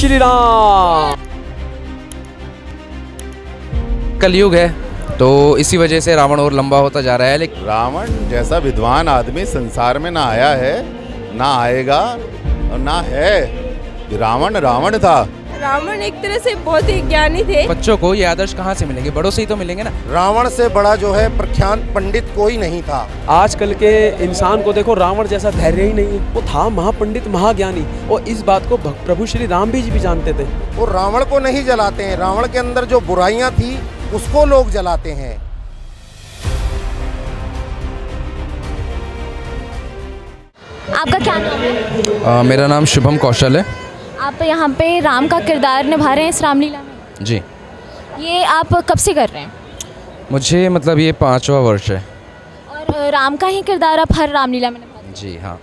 श्री राम। कलयुग है तो इसी वजह से रावण और लंबा होता जा रहा है। लेकिन रावण जैसा विद्वान आदमी संसार में ना आया है, ना आएगा और ना है। रावण रावण था। रावण एक तरह से बहुत ही ज्ञानी थे। बच्चों को ये आदर्श कहाँ से मिलेंगे? बड़ों से ही तो मिलेंगे ना। रावण से बड़ा जो है प्रख्यात पंडित कोई नहीं था। आजकल के इंसान को देखो, रावण जैसा धैर्य ही नहीं है। वो था महापंडित महाज्ञानी, और इस बात को प्रभु श्री राम भी जानते थे। वो रावण को नहीं जलाते हैं, रावण के अंदर जो बुराइयां थी उसको लोग जलाते हैं। आपका क्या नाम है? मेरा नाम शुभम कौशल है। आप यहाँ पे राम का किरदार निभा रहे हैं इस रामलीला में? जी। ये आप कब से कर रहे हैं? मुझे मतलब ये 5वां वर्ष है। और राम का ही किरदार आप हर रामलीला में निभाते हैं? जी हाँ।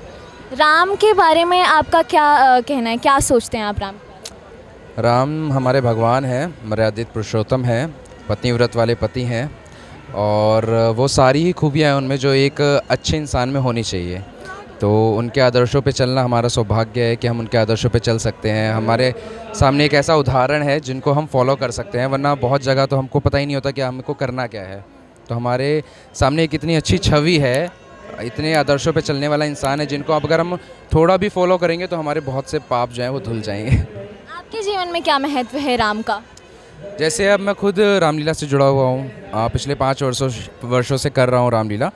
राम के बारे में आपका क्या कहना है, क्या सोचते हैं आप राम के बारे में? राम हमारे भगवान हैं, मर्यादित पुरुषोत्तम हैं, पत्नीव्रत वाले पति हैं, और वो सारी ही खूबियाँ हैं उनमें जो एक अच्छे इंसान में होनी चाहिए। तो उनके आदर्शों पे चलना हमारा सौभाग्य है कि हम उनके आदर्शों पे चल सकते हैं। हमारे सामने एक ऐसा उदाहरण है जिनको हम फॉलो कर सकते हैं, वरना बहुत जगह तो हमको पता ही नहीं होता कि हमको करना क्या है। तो हमारे सामने एक इतनी अच्छी छवि है, इतने आदर्शों पे चलने वाला इंसान है जिनको अब अगर हम थोड़ा भी फॉलो करेंगे तो हमारे बहुत से पाप जो हैं वो धुल जाएंगे। आपके जीवन में क्या महत्व है राम का? जैसे अब मैं खुद रामलीला से जुड़ा हुआ हूँ, पिछले 5 वर्षों से कर रहा हूँ रामलीला।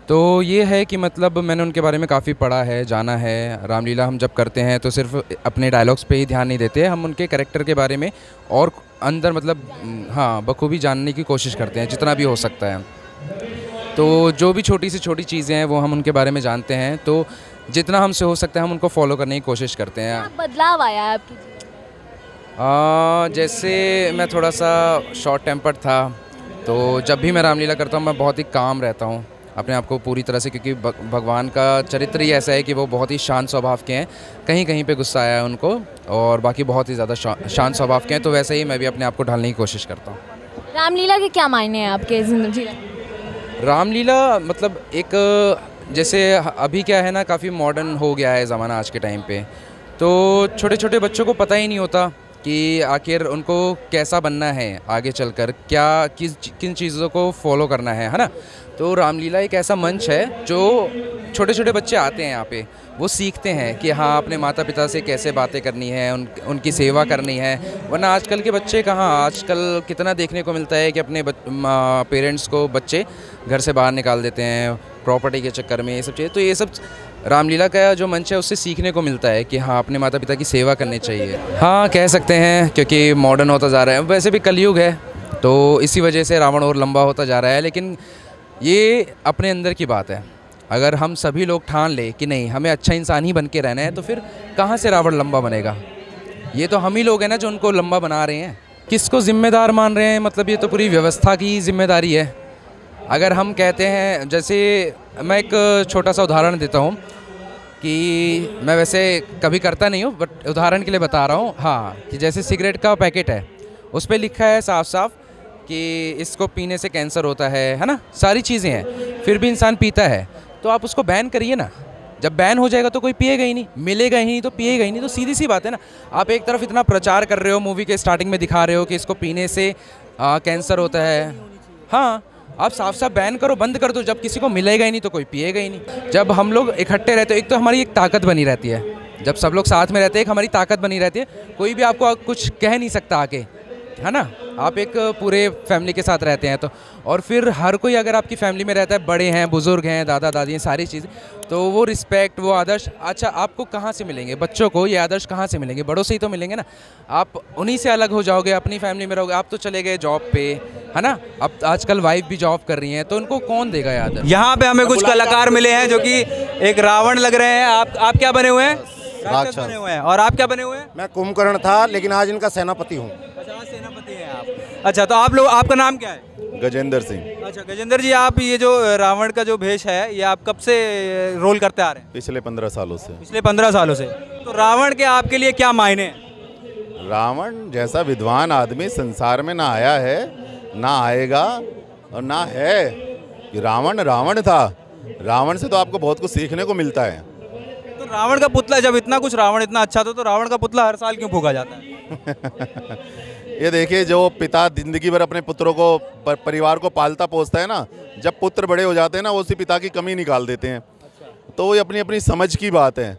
तो ये है कि मतलब मैंने उनके बारे में काफ़ी पढ़ा है, जाना है। रामलीला हम जब करते हैं तो सिर्फ अपने डायलॉग्स पे ही ध्यान नहीं देते, हम उनके कैरेक्टर के बारे में और अंदर मतलब हाँ बखूबी जानने की कोशिश करते हैं जितना भी हो सकता है। तो जो भी छोटी से छोटी चीज़ें हैं वो हम उनके बारे में जानते हैं, तो जितना हमसे हो सकता है हम उनको फॉलो करने की कोशिश करते हैं। क्या बदलाव आया है आपकी जीवन में? जैसे मैं थोड़ा सा शॉर्ट टेम्पर्ड था, तो जब भी मैं रामलीला करता हूँ मैं बहुत ही काम रहता हूँ अपने आप को पूरी तरह से, क्योंकि भगवान का चरित्र ही ऐसा है कि वो बहुत ही शांत स्वभाव के हैं। कहीं कहीं पे गुस्सा आया है उनको, और बाकी बहुत ही ज़्यादा शांत स्वभाव के हैं। तो वैसे ही मैं भी अपने आप को ढालने की कोशिश करता हूँ। रामलीला के क्या मायने हैं आपके जिंदगी में? रामलीला मतलब एक जैसे अभी क्या है ना, काफ़ी मॉडर्न हो गया है ज़माना आज के टाइम पे। तो छोटे छोटे बच्चों को पता ही नहीं होता कि आखिर उनको कैसा बनना है आगे चलकर, क्या किन चीज़ों को फॉलो करना है ना। तो रामलीला एक ऐसा मंच है जो छोटे छोटे बच्चे आते हैं यहाँ पे, वो सीखते हैं कि हाँ अपने माता पिता से कैसे बातें करनी है, उनकी सेवा करनी है। वरना आजकल के बच्चे कहाँ, आजकल कितना देखने को मिलता है कि अपने पेरेंट्स को बच्चे घर से बाहर निकाल देते हैं प्रॉपर्टी के चक्कर में, ये सब चीज़ें। तो ये सब रामलीला का जो मंच है उससे सीखने को मिलता है कि हाँ अपने माता पिता की सेवा करनी चाहिए। हाँ कह सकते हैं, क्योंकि मॉडर्न होता जा रहा है। वैसे भी कलयुग है तो इसी वजह से रावण और लंबा होता जा रहा है। लेकिन ये अपने अंदर की बात है। अगर हम सभी लोग ठान ले कि नहीं हमें अच्छा इंसान ही बन के रहना है, तो फिर कहाँ से रावण लंबा बनेगा? ये तो हम ही लोग हैं ना जो उनको लंबा बना रहे हैं। किसको जिम्मेदार मान रहे हैं? मतलब ये तो पूरी व्यवस्था की जिम्मेदारी है। अगर हम कहते हैं, जैसे मैं एक छोटा सा उदाहरण देता हूँ कि मैं वैसे कभी करता नहीं हूँ, बट उदाहरण के लिए बता रहा हूँ। हाँ, कि जैसे सिगरेट का पैकेट है, उस पर लिखा है साफ साफ कि इसको पीने से कैंसर होता है ना, सारी चीज़ें हैं, फिर भी इंसान पीता है। तो आप उसको बैन करिए ना। जब बैन हो जाएगा तो कोई पिएगा ही नहीं, मिलेगा ही नहीं तो पिएगा ही नहीं। तो सीधी सी बात है ना। आप एक तरफ इतना प्रचार कर रहे हो, मूवी के स्टार्टिंग में दिखा रहे हो कि इसको पीने से कैंसर होता है। हाँ, आप साफ साफ बैन करो, बंद कर दो। जब किसी को मिलेगा ही नहीं तो कोई पिएगा ही नहीं। जब हम लोग इकट्ठे रहते हैं, एक तो हमारी एक ताकत बनी रहती है। जब सब लोग साथ में रहते हैं, एक हमारी ताकत बनी रहती है। कोई भी आपको कुछ कह नहीं सकता आके, है ना। आप एक पूरे फैमिली के साथ रहते हैं तो, और फिर हर कोई अगर आपकी फैमिली में रहता है, बड़े हैं, बुजुर्ग हैं, दादा दादी हैं, सारी चीज़ें, तो वो रिस्पेक्ट, वो आदर्श अच्छा आपको कहाँ से मिलेंगे? बच्चों को ये आदर्श कहाँ से मिलेंगे? बड़ों से ही तो मिलेंगे ना। आप उन्हीं से अलग हो जाओगे, अपनी फैमिली में रहोगे। आप तो चले गए जॉब पे, है ना। अब आजकल वाइफ भी जॉब कर रही हैं, तो उनको कौन देगा याद? यहाँ पे हमें कुछ कलाकार मिले हैं जो कि एक रावण लग रहे हैं। आप क्या बने हुए हैं? राक्षस बने हुए हैं। और आप क्या बने हुए हैं? मैं कुंभकर्ण था, लेकिन आज इनका सेनापति हूँ। अच्छा, सेनापति हैं आप। अच्छा, तो आप लोग, आपका नाम क्या है? गजेंद्र सिंह। अच्छा गजेंद्र जी, आप ये जो रावण का जो भेष है, ये आप कब से रोल करते आ रहे हैं? पिछले 15 सालों से। पिछले 15 सालों से। तो रावण के आपके लिए क्या मायने हैं? रावण जैसा विद्वान आदमी संसार में ना आया है, ना आएगा और ना है। रावण रावण था। रावण से तो आपको बहुत कुछ सीखने को मिलता है। तो रावण का पुतला, जब इतना कुछ रावण इतना अच्छा था तो रावण का पुतला हर साल क्यों फूका जाता है? ये देखिए, जो पिता जिंदगी भर अपने पुत्रों को परिवार को पालता पोसता है ना, जब पुत्र बड़े हो जाते हैं ना, वो उसी पिता की कमी निकाल देते हैं। तो ये अपनी अपनी समझ की बात है।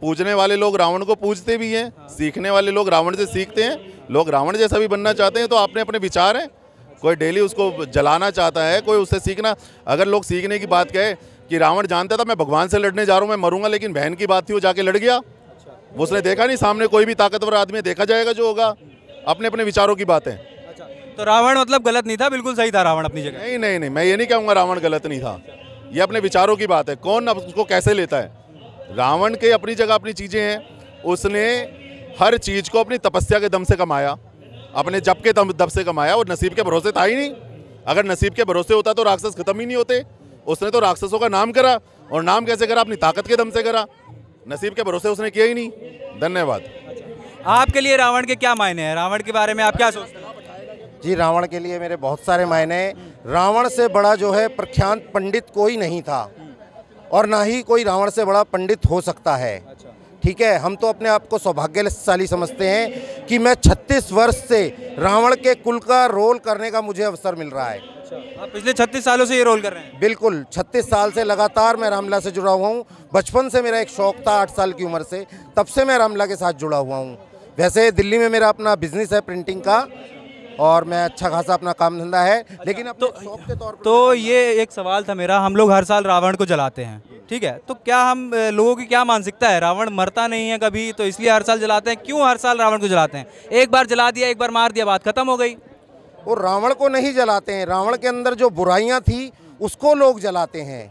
पूजने वाले लोग रावण को पूजते भी हैं, सीखने वाले लोग रावण से सीखते हैं। लोग रावण जैसा भी बनना चाहते हैं, तो अपने अपने विचार हैं। कोई डेली उसको जलाना चाहता है, कोई उससे सीखना। अगर लोग सीखने की बात कहे कि रावण जानता था मैं भगवान से लड़ने जा रहा हूँ, मैं मरूंगा, लेकिन बहन की बात थी, वो जाके लड़ गया। उसने देखा नहीं, सामने कोई भी ताकतवर आदमी देखा जाएगा जो होगा। अपने अपने विचारों की बात है। तो रावण मतलब गलत नहीं था, बिल्कुल सही था रावण अपनी जगह। नहीं नहीं नहीं, मैं ये नहीं कहूँगा रावण गलत नहीं था। ये अपने विचारों की बात है, कौन अब उसको कैसे लेता है। रावण के अपनी जगह अपनी चीज़ें हैं। उसने हर चीज़ को अपनी तपस्या के दम से कमाया, अपने जप के दम से कमाया। और नसीब के भरोसे था ही नहीं। अगर नसीब के भरोसे होता तो राक्षस खत्म ही नहीं होते। उसने तो राक्षसों का नाम करा, और नाम कैसे करा? अपनी ताकत के दम से करा। नसीब के भरोसे उसने किया ही नहीं। धन्यवाद। आपके लिए रावण के क्या मायने हैं? रावण के बारे में आप क्या सोचते हैं? जी, रावण के लिए मेरे बहुत सारे मायने हैं। रावण से बड़ा जो है प्रख्यात पंडित कोई नहीं था, और ना ही कोई रावण से बड़ा पंडित हो सकता है। ठीक है, हम तो अपने आप को सौभाग्यशाली समझते हैं कि मैं 36 वर्ष से रावण के कुल का रोल करने का मुझे अवसर मिल रहा है। आप पिछले 36 सालों से ये रोल कर रहे हैं? बिल्कुल, 36 साल से लगातार मैं रामलीला से जुड़ा हुआ हूँ। बचपन से मेरा एक शौक था, 8 साल की उम्र से, तब से मैं रामलीला के साथ जुड़ा हुआ हूँ। वैसे दिल्ली में मेरा अपना बिजनेस है प्रिंटिंग का, और मैं अच्छा खासा अपना काम धंधा है, लेकिन अब तो शौक के तौर पर। तो ये एक सवाल था मेरा, हम लोग हर साल रावण को जलाते हैं, ठीक है, तो क्या हम लोगों की क्या मानसिकता है? रावण मरता नहीं है कभी, तो इसलिए हर साल जलाते हैं। क्यों हर साल रावण को जलाते हैं? एक बार जला दिया, एक बार मार दिया, बात खत्म हो गई। वो रावण को नहीं जलाते हैं, रावण के अंदर जो बुराइयां थी उसको लोग जलाते हैं।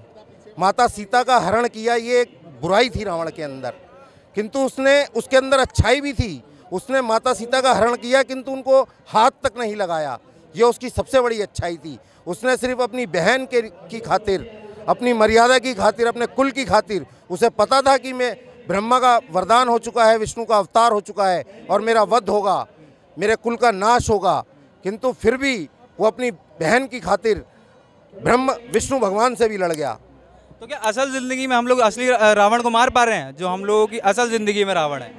माता सीता का हरण किया, ये एक बुराई थी रावण के अंदर, किंतु उसने उसके अंदर अच्छाई भी थी। उसने माता सीता का हरण किया, किंतु उनको हाथ तक नहीं लगाया, ये उसकी सबसे बड़ी अच्छाई थी। उसने सिर्फ अपनी बहन की खातिर, अपनी मर्यादा की खातिर, अपने कुल की खातिर, उसे पता था कि मैं ब्रह्मा का वरदान हो चुका है, विष्णु का अवतार हो चुका है, और मेरा वध होगा, मेरे कुल का नाश होगा, किंतु फिर भी वो अपनी बहन की खातिर ब्रह्म विष्णु भगवान से भी लड़ गया। तो क्या असल ज़िंदगी में हम लोग असली रावण को मार पा रहे हैं, जो हम लोगों की असल ज़िंदगी में रावण है?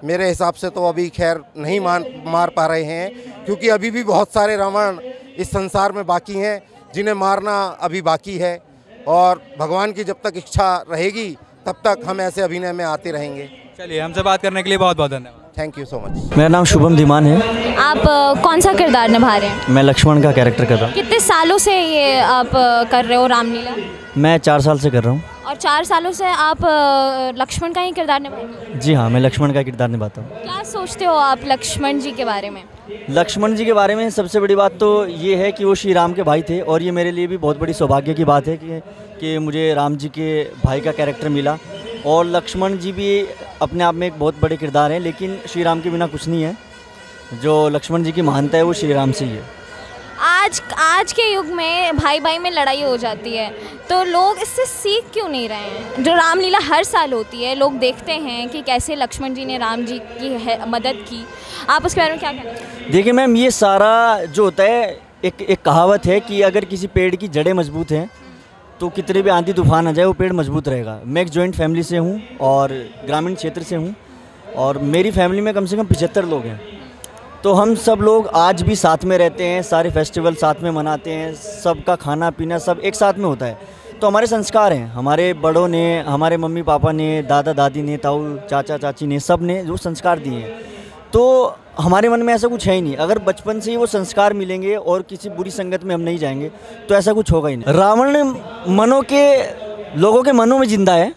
मेरे हिसाब से तो अभी खैर नहीं मार पा रहे हैं, क्योंकि अभी भी बहुत सारे रावण इस संसार में बाकी हैं जिन्हें मारना अभी बाकी है। और भगवान की जब तक इच्छा रहेगी तब तक हम ऐसे अभिनय में आते रहेंगे। चलिए, हमसे बात करने के लिए बहुत बहुत धन्यवाद। Thank you so much. मेरा नाम शुभम धीमान है। आप कौन सा किरदार निभा रहे हैं? मैं लक्ष्मण का कैरेक्टर कर रहा हूँ। कितने सालों से ये आप कर रहे हो रामलीला? मैं 4 साल से कर रहा हूँ। और 4 सालों से आप लक्ष्मण का ही किरदार निभा रहे हैं? जी हाँ, मैं लक्ष्मण का किरदार निभाता हूँ। क्या सोचते हो आप लक्ष्मण जी के बारे में? लक्ष्मण जी के बारे में सबसे बड़ी बात तो ये है कि वो श्री राम के भाई थे, और ये मेरे लिए भी बहुत बड़ी सौभाग्य की बात है कि मुझे राम जी के भाई का कैरेक्टर मिला। और लक्ष्मण जी भी अपने आप में एक बहुत बड़े किरदार हैं, लेकिन श्री राम के बिना कुछ नहीं है। जो लक्ष्मण जी की महानता है वो श्री राम से ही है। आज के युग में भाई भाई में लड़ाई हो जाती है, तो लोग इससे सीख क्यों नहीं रहे हैं? जो रामलीला हर साल होती है, लोग देखते हैं कि कैसे लक्ष्मण जी ने राम जी की मदद की। आप उसके बारे में क्या कहना चाहते हैं? देखिए मैम, ये सारा जो होता है, एक कहावत है कि अगर किसी पेड़ की जड़ें मजबूत हैं तो कितने भी आंधी तूफान आ जाए वो पेड़ मजबूत रहेगा। मैं एक जॉइंट फैमिली से हूँ और ग्रामीण क्षेत्र से हूँ, और मेरी फैमिली में कम से कम 75 लोग हैं। तो हम सब लोग आज भी साथ में रहते हैं, सारे फेस्टिवल साथ में मनाते हैं, सबका खाना पीना सब एक साथ में होता है। तो हमारे संस्कार हैं, हमारे बड़ों ने, हमारे मम्मी पापा ने, दादा दादी ने, ताऊ चाचा चाची ने, सब ने जो संस्कार दिए हैं। तो हमारे मन में ऐसा कुछ है ही नहीं। अगर बचपन से ही वो संस्कार मिलेंगे और किसी बुरी संगत में हम नहीं जाएंगे तो ऐसा कुछ होगा ही नहीं। रावण लोगों के मनों में जिंदा है,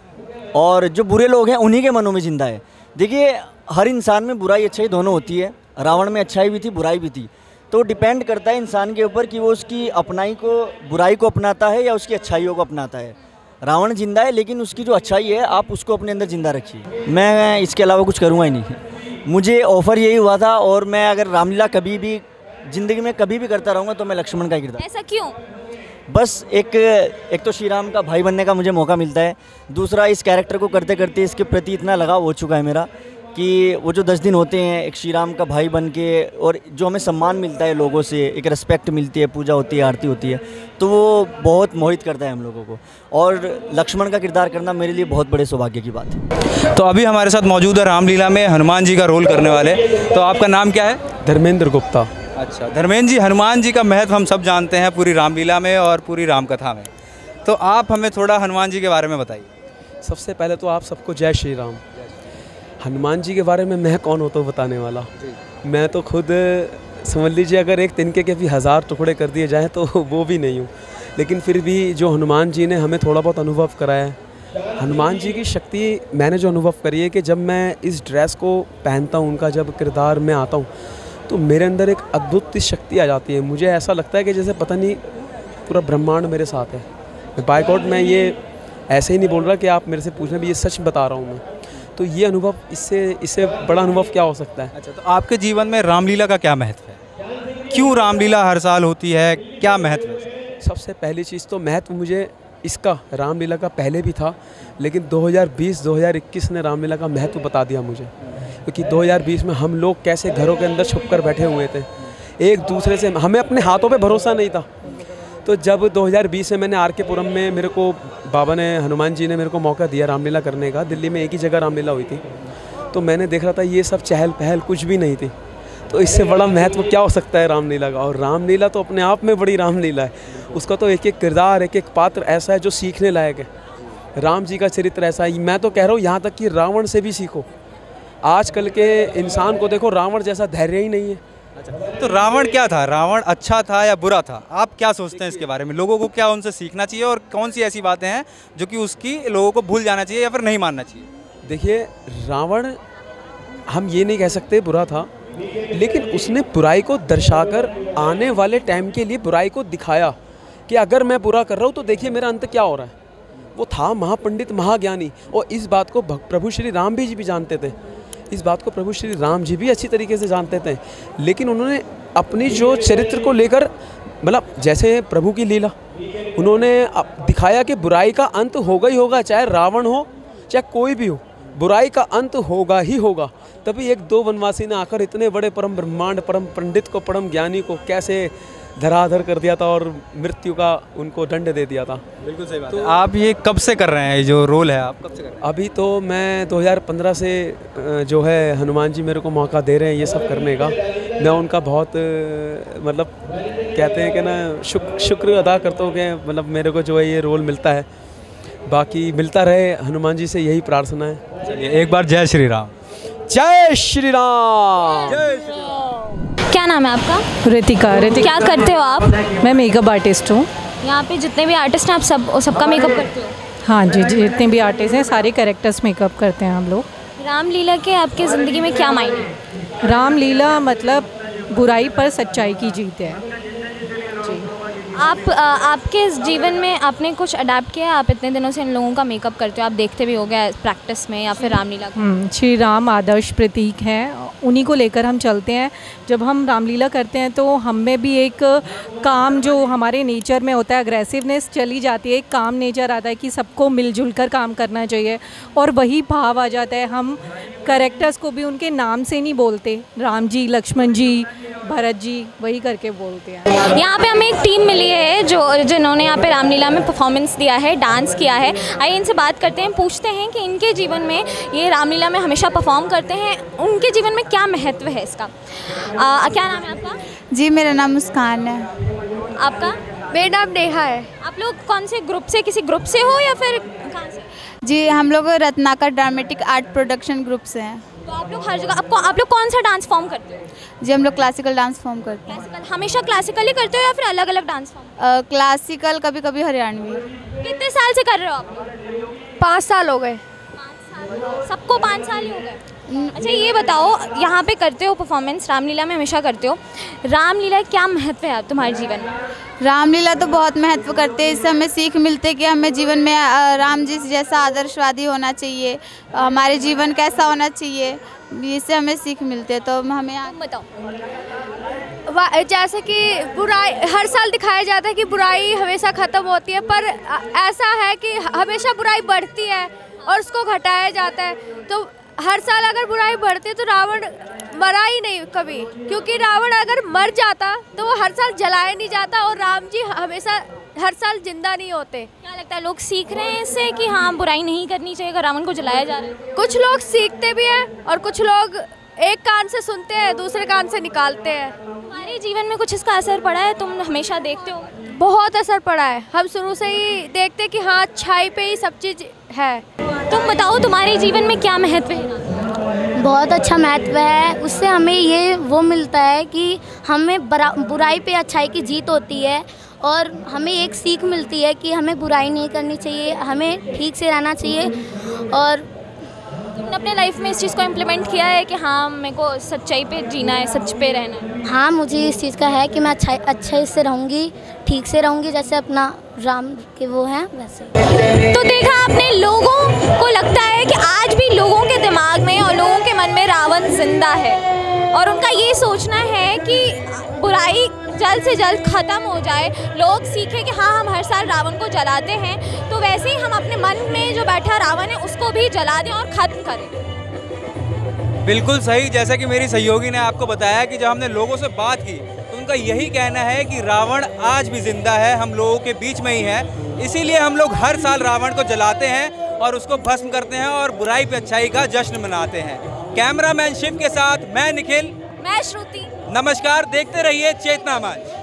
और जो बुरे लोग हैं उन्हीं के मनों में जिंदा है। देखिए, हर इंसान में बुराई अच्छाई दोनों होती है। रावण में अच्छाई भी थी, बुराई भी थी। तो डिपेंड करता है इंसान के ऊपर कि वो उसकी बुराई को अपनाता है या उसकी अच्छाइयों को अपनाता है। रावण जिंदा है, लेकिन उसकी जो अच्छाई है आप उसको अपने अंदर जिंदा रखिए। मैं इसके अलावा कुछ करूँगा ही नहीं। मुझे ऑफ़र यही हुआ था, और मैं अगर रामलीला कभी भी ज़िंदगी में कभी भी करता रहूँगा तो मैं लक्ष्मण का किरदार। ऐसा क्यों? बस एक तो श्री राम का भाई बनने का मुझे मौका मिलता है, दूसरा इस कैरेक्टर को करते करते इसके प्रति इतना लगाव हो चुका है मेरा कि वो जो 10 दिन होते हैं एक श्री राम का भाई बन के, और जो हमें सम्मान मिलता है लोगों से, एक रिस्पेक्ट मिलती है, पूजा होती है, आरती होती है, तो वो बहुत मोहित करता है हम लोगों को। और लक्ष्मण का किरदार करना मेरे लिए बहुत बड़े सौभाग्य की बात है। तो अभी हमारे साथ मौजूद है रामलीला में हनुमान जी का रोल करने वाले। तो आपका नाम क्या है? धर्मेंद्र गुप्ता। अच्छा धर्मेंद्र जी, हनुमान जी का महत्व हम सब जानते हैं पूरी रामलीला में और पूरी रामकथा में, तो आप हमें थोड़ा हनुमान जी के बारे में बताइए। सबसे पहले तो आप सबको जय श्री राम। हनुमान जी के बारे में मैं कौन होता हूँ बताने वाला। मैं तो खुद समझ लीजिए अगर एक तिनके के भी 1000 टुकड़े कर दिए जाएँ तो वो भी नहीं हूँ, लेकिन फिर भी जो हनुमान जी ने हमें थोड़ा बहुत अनुभव कराया है, हनुमान जी की शक्ति मैंने जो अनुभव करी है कि जब मैं इस ड्रेस को पहनता हूँ, उनका जब किरदार में आता हूँ, तो मेरे अंदर एक अद्भुत शक्ति आ जाती है। मुझे ऐसा लगता है कि जैसे पता नहीं पूरा ब्रह्मांड मेरे साथ है। बाय गॉड मैं ये ऐसे ही नहीं बोल रहा कि आप मेरे से पूछना भी, ये सच बता रहा हूँ मैं। तो ये अनुभव, इससे बड़ा अनुभव क्या हो सकता है। अच्छा, तो आपके जीवन में रामलीला का क्या महत्व है? क्यों रामलीला हर साल होती है, क्या महत्व है? सबसे पहली चीज़ तो महत्व मुझे इसका रामलीला का पहले भी था, लेकिन 2020-2021 ने रामलीला का महत्व बता दिया मुझे। क्योंकि 2020 में हम लोग कैसे घरों के अंदर छुप कर बैठे हुए थे, एक दूसरे से हमें अपने हाथों पे भरोसा नहीं था। तो जब 2020 में मैंने आर के पुरम में, मेरे को बाबा ने, हनुमान जी ने मेरे को मौका दिया रामलीला करने का। दिल्ली में एक ही जगह रामलीला हुई थी, तो मैंने देख रहा था ये सब चहल पहल कुछ भी नहीं थी। तो इससे बड़ा महत्व क्या हो सकता है रामलीला का। और रामलीला तो अपने आप में बड़ी रामलीला है। उसका तो एक एक किरदार, एक एक पात्र ऐसा है जो सीखने लायक है। राम जी का चरित्र ऐसा है, मैं तो कह रहा हूँ यहाँ तक कि रावण से भी सीखो। आजकल के इंसान को देखो, रावण जैसा धैर्य ही नहीं है। अच्छा, तो रावण क्या था? रावण अच्छा था या बुरा था? आप क्या सोचते हैं इसके बारे में? लोगों को क्या उनसे सीखना चाहिए और कौन सी ऐसी बातें हैं जो कि उसकी लोगों को भूल जाना चाहिए या फिर नहीं मानना चाहिए? देखिए, रावण हम ये नहीं कह सकते बुरा था, लेकिन उसने बुराई को दर्शाकर आने वाले टाइम के लिए बुराई को दिखाया कि अगर मैं बुरा कर रहा हूँ तो देखिए मेरा अंत क्या हो रहा है। वो था महापंडित, महाज्ञानी, और इस बात को प्रभु श्री राम जी भी जानते थे। इस बात को प्रभु श्री राम जी भी अच्छी तरीके से जानते थे, लेकिन उन्होंने अपनी जो चरित्र को लेकर, मतलब जैसे प्रभु की लीला, उन्होंने दिखाया कि बुराई का अंत होगा ही होगा, चाहे रावण हो चाहे कोई भी हो, बुराई का अंत होगा ही होगा। तभी एक दो वनवासी ने आकर इतने बड़े परम ब्रह्मांड, परम पंडित को, परम ज्ञानी को कैसे धराधर कर दिया था और मृत्यु का उनको दंड दे दिया था। बिल्कुल सही बात तो है। आप ये कब से कर रहे हैं, जो रोल है आप कब से कर रहे हैं? अभी तो मैं 2015 से जो है हनुमान जी मेरे को मौका दे रहे हैं ये सब करने का। मैं उनका बहुत मतलब कहते हैं कि ना शुक्र अदा करता हूँ कि मतलब मेरे को जो है ये रोल मिलता है। बाकी मिलता रहे, हनुमान जी से यही प्रार्थना है। चलिए एक बार जय श्री राम। जय श्री राम। जय श्री राम। क्या नाम है आपका? रितिका। क्या करते हो आप? मैं मेकअप आर्टिस्ट हूँ। यहाँ पे जितने भी आर्टिस्ट हैं आप सबका मेकअप करते हो? हाँ जी, जितने भी आर्टिस्ट हैं सारे कैरेक्टर्स मेकअप करते हैं हम लोग। रामलीला के आपके ज़िंदगी में क्या मायने हैं? रामलीला मतलब बुराई पर सच्चाई की जीत है जी। आपके जीवन में आपने कुछ अडेप्ट किया है? आप इतने दिनों से इन लोगों का मेकअप करते हो, आप देखते भी हो गए प्रैक्टिस में या फिर रामलीला का? श्री राम आदर्श प्रतीक हैं, उन्हीं को लेकर हम चलते हैं। जब हम रामलीला करते हैं तो हम में भी एक काम जो हमारे नेचर में होता है, अग्रेसिवनेस चली जाती है, एक काम नेचर आता है कि सबको मिलजुल कर काम करना चाहिए, और वही भाव आ जाता है। हम कैरेक्टर्स को भी उनके नाम से नहीं बोलते, राम जी, लक्ष्मण जी, भरत जी, वही करके बोलते हैं। यहाँ पे हमें एक टीम मिली है जिन्होंने यहाँ पे रामलीला में परफॉर्मेंस दिया है, डांस किया है। आइए इनसे बात करते हैं, पूछते हैं कि इनके जीवन में, ये रामलीला में हमेशा परफॉर्म करते हैं, उनके जीवन में क्या महत्व है इसका। क्या नाम है आपका? जी मेरा नाम मुस्कान है। आपका? मेरा नाम नेहा है। आप लोग कौन से ग्रुप से, किसी ग्रुप से हो या फिर कहाँ से? जी हम लोग Ratnakar dramatic art production group से हैं। तो आप लोग हर जगह, आप लोग कौन सा डांस फॉर्म करते हो? जी हम लोग क्लासिकल डांस फॉर्म करते हैं। क्लासिकल? हमेशा क्लासिकल ही करते हो या फिर अलग अलग डांस फॉर्म? क्लासिकल, कभी कभी हरियाणवी। कितने साल से कर रहे हो आप लोग? 5 साल हो गए। 5 साल? सबको 5 साल ही हो गए? अच्छा ये बताओ, यहाँ पे करते हो परफॉर्मेंस, रामलीला में हमेशा करते हो, रामलीला क्या महत्व है तुम्हारे जीवन में? रामलीला तो बहुत महत्व करते हैं। इससे हमें सीख मिलते है कि हमें जीवन में राम जी जैसा आदर्शवादी होना चाहिए, हमारे जीवन कैसा होना चाहिए, इससे हमें सीख मिलते है। तो हमें बताओ। जैसे कि बुराई हर साल दिखाया जाता है कि बुराई हमेशा ख़त्म होती है, पर ऐसा है कि हमेशा बुराई बढ़ती है और उसको घटाया जाता है। तो हर साल अगर बुराई बढ़ती तो रावण मरा ही नहीं कभी, क्योंकि रावण अगर मर जाता तो वो हर साल जलाया नहीं जाता और राम जी हमेशा हर साल जिंदा नहीं होते। क्या लगता है लोग सीख रहे हैं इससे कि हाँ बुराई नहीं करनी चाहिए अगर रावण को जलाया जा रहा है? कुछ लोग सीखते भी हैं और कुछ लोग एक कान से सुनते हैं दूसरे कान से निकालते हैं। तुम्हारे जीवन में कुछ इसका असर पड़ा है? तुम हमेशा देखते हो? बहुत असर पड़ा है, हम शुरू से ही देखते कि हाँ अच्छाई पे ही सब चीज़ है। तुम बताओ तुम्हारे जीवन में क्या महत्व है? बहुत अच्छा महत्व है, उससे हमें ये वो मिलता है कि हमें बुराई पे अच्छाई की जीत होती है और हमें एक सीख मिलती है कि हमें बुराई नहीं करनी चाहिए, हमें ठीक से रहना चाहिए। और तुमने अपने लाइफ में इस चीज़ को इम्प्लीमेंट किया है कि हाँ मेरे को सच्चाई पे जीना है, सच पे रहना है? हाँ, मुझे इस चीज़ का है कि मैं अच्छे से रहूँगी, ठीक से रहूँगी, जैसे अपना राम के वो हैं वैसे। तो देखा आपने, लोगों को लगता है कि आज भी लोगों के दिमाग में और लोगों के मन में रावण जिंदा है और उनका ये सोचना है कि बुराई जल्द से जल्द ख़त्म हो जाए, लोग सीखें कि हाँ हम हर साल रावण को जलाते हैं, तो वैसे ही हम अपने मन में जो बैठा रावण है उसको भी जला दें और ख़त्म करें। बिल्कुल सही, जैसा कि मेरी सहयोगी ने आपको बताया कि जब हमने लोगों से बात की तो उनका यही कहना है कि रावण आज भी जिंदा है, हम लोगों के बीच में ही है, इसीलिए हम लोग हर साल रावण को जलाते हैं और उसको भस्म करते हैं और बुराई पे अच्छाई का जश्न मनाते हैं। कैमरामैन शिव के साथ मैं निखिल, मैं श्रुति। नमस्कार, देखते रहिए चेतना मंच।